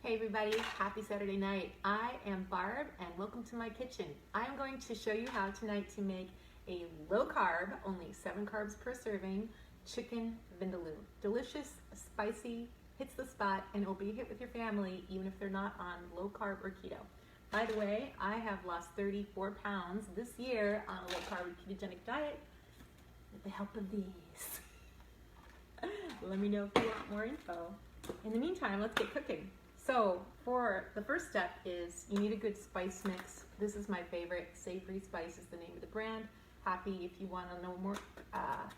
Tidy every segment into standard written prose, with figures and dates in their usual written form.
Hey everybody, happy Saturday night. I am Barb and welcome to my kitchen. I am going to show you how tonight to make a low carb, only 7 carbs per serving, chicken vindaloo. Delicious, spicy, hits the spot, and it will be a hit with your family even if they're not on low carb or keto. By the way, I have lost 34 pounds this year on a low carb ketogenic diet with the help of these. Let me know if you want more info. In the meantime, let's get cooking. So for the first step is you need a good spice mix. This is my favorite. Savory Spice is the name of the brand. Happy if you want to know more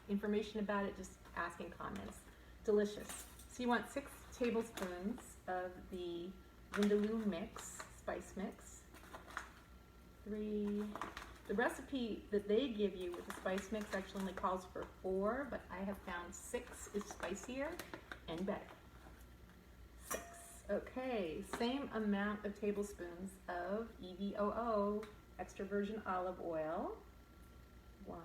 information about it, just ask in comments. Delicious. So you want 6 tablespoons of the Vindaloo mix, spice mix. 3. The recipe that they give you with the spice mix actually only calls for 4, but I have found 6 is spicier and better. Okay, same amount of tablespoons of EVOO, extra virgin olive oil. 1,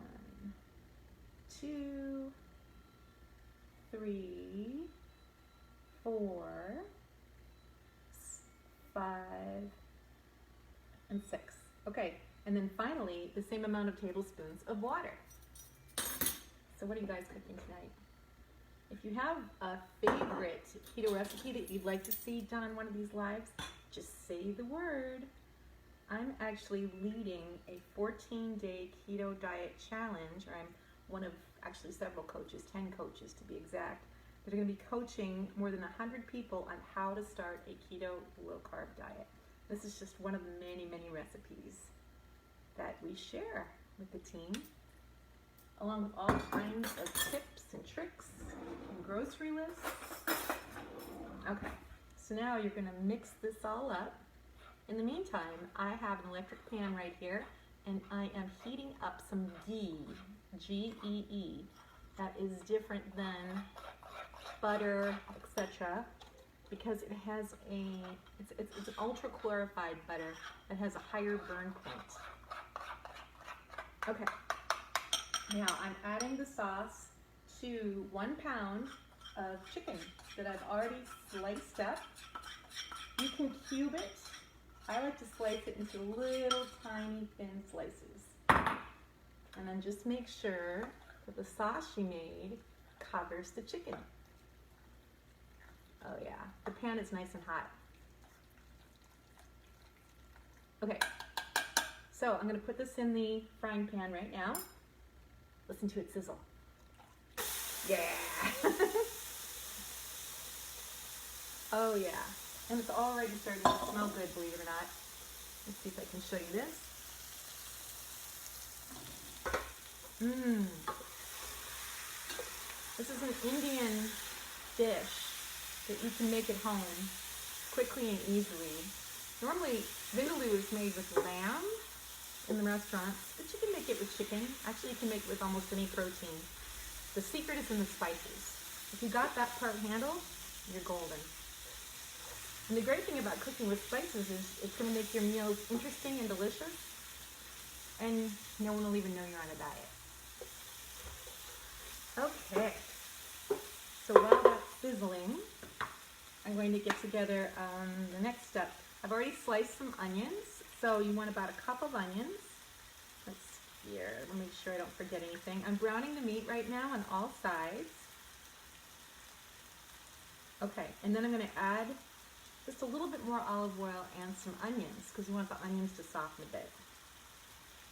2, 3, 4, 5, and 6. Okay, and then finally, the same amount of tablespoons of water. So what are you guys cooking tonight? If you have a favorite keto recipe that you'd like to see done on one of these lives, just say the word. I'm actually leading a 14-day keto diet challenge, or I'm one of actually several coaches, 10 coaches to be exact, that are going to be coaching more than 100 people on how to start a keto low-carb diet. This is just one of the many, many recipes that we share with the team, along with all kinds of tips and tricks and grocery lists. Okay, so now you're going to mix this all up. In the meantime, I have an electric pan right here, and I am heating up some ghee, G-E-E. That is different than butter, etc., because it has it's an ultra clarified butter that has a higher burn point. Okay. Now I'm adding the sauce to 1 pound of chicken that I've already sliced up. You can cube it. I like to slice it into little tiny thin slices. And then just make sure that the sauce you made covers the chicken. Oh yeah, the pan is nice and hot. Okay, so I'm gonna put this in the frying pan right now. Listen to it sizzle. Yeah. Oh yeah. And it's already starting to smell good, believe it or not. Let's see if I can show you this. This is an Indian dish that you can make at home quickly and easily. Normally, vindaloo is made with lamb in the restaurants, but you can make it with chicken. Actually, you can make it with almost any protein. The secret is in the spices. If you got that part handled, you're golden. And the great thing about cooking with spices is it's going to make your meals interesting and delicious, and no one will even know you're on a diet. Okay, so while that's sizzling, I'm going to get together the next step. I've already sliced some onions, so you want about a cup of onions. Let's see here, let me make sure I don't forget anything. I'm browning the meat right now on all sides. Okay, and then I'm going to add just a little bit more olive oil and some onions, because you want the onions to soften a bit.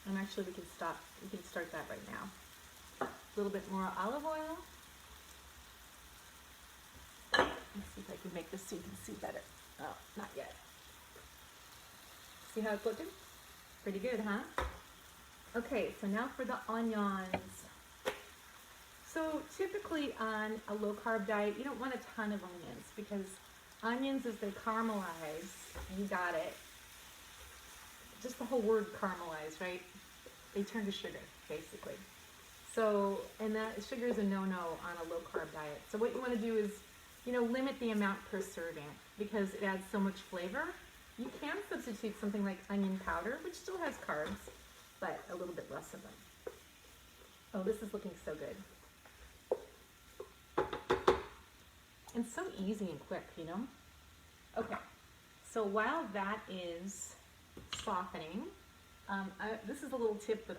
And actually we can start that right now. A little bit more olive oil. Let's see if I can make this so you can see better. Oh, not yet. See how it's looking? Pretty good, huh? Okay, so now for the onions. So typically on a low carb diet, you don't want a ton of onions, because onions, as they caramelize, you got it. Just the whole word caramelize, right? They turn to sugar, basically. So, and that sugar is a no-no on a low carb diet. So what you want to do is, limit the amount per serving, because it adds so much flavor. You can substitute something like onion powder, which still has carbs, but a little bit less of them. Oh, this is looking so good. And so easy and quick, Okay. So while that is softening, this is a little tip that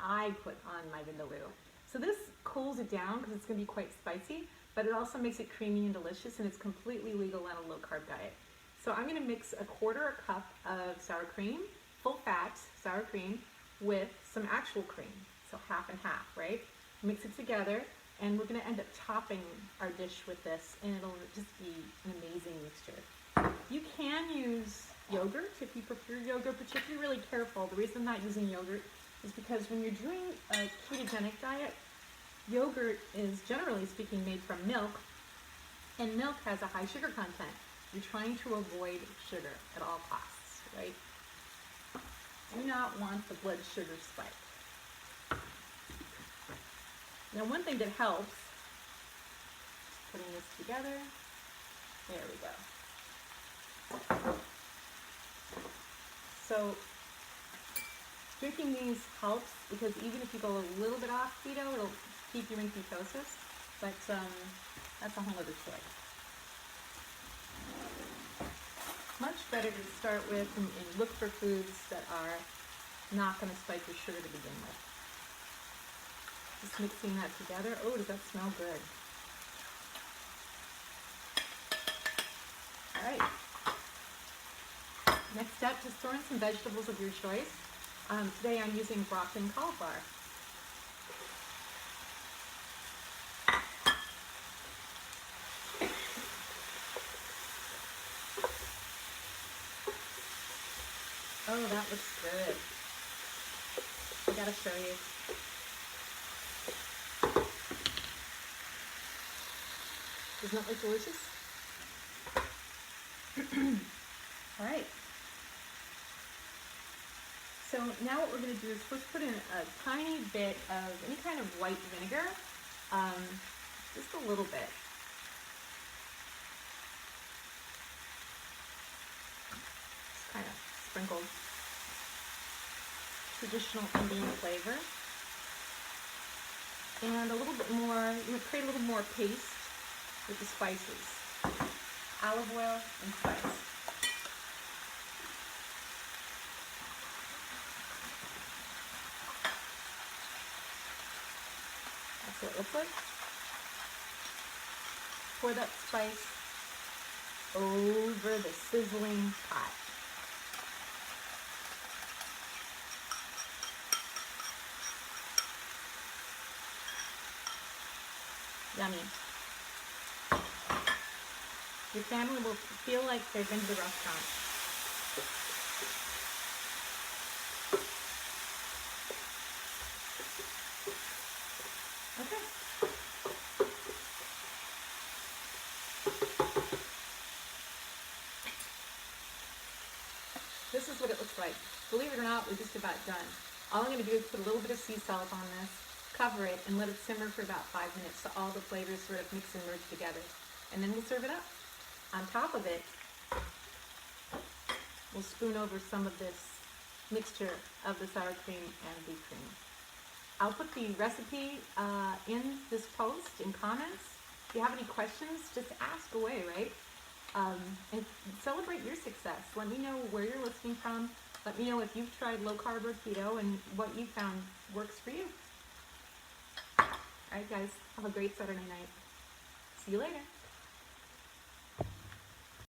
I put on my Vindaloo. So this cools it down because it's going to be quite spicy, but it also makes it creamy and delicious, and it's completely legal on a low-carb diet. So I'm going to mix a quarter a cup of sour cream, full-fat sour cream, with some actual cream, so half and half, right? Mix it together, and we're going to end up topping our dish with this, and it'll just be an amazing mixture. You can use yogurt if you prefer yogurt, but you have to be really careful. The reason I'm not using yogurt is because when you're doing a ketogenic diet, yogurt is generally speaking made from milk, and milk has a high sugar content. You're trying to avoid sugar at all costs, right? Do not want the blood sugar spike. Now, one thing that helps, putting this together, there we go. So drinking these helps because even if you go a little bit off keto, it'll keep you in ketosis, but that's a whole other story. Much better to start with and look for foods that are not going to spike your sugar to begin with. Just mixing that together. Oh, does that smell good? All right. Next step, just throw in some vegetables of your choice. Today I'm using broccoli and cauliflower. Oh, that looks good. I gotta show you. Doesn't that look delicious? All right. So now what we're going to do is first put in a tiny bit of any kind of white vinegar, just a little bit. Just kind of sprinkled. Traditional Indian flavor. And a little bit more, create a little more paste with the spices. Olive oil and spice. That's what it looks like. Pour that spice over the sizzling pot. Yummy. Your family will feel like they've been to the restaurant. Okay. This is what it looks like. Believe it or not, we're just about done. All I'm going to do is put a little bit of sea salt on this, cover it, and let it simmer for about 5 minutes so all the flavors sort of mix and merge together. And then we'll serve it up. On top of it, we'll spoon over some of this mixture of the sour cream and the cream. I'll put the recipe in this post in comments. If you have any questions, just ask away, right? And celebrate your success. Let me know where you're listening from. Let me know if you've tried low carb or keto and what you found works for you. All right, guys, have a great Saturday night. See you later.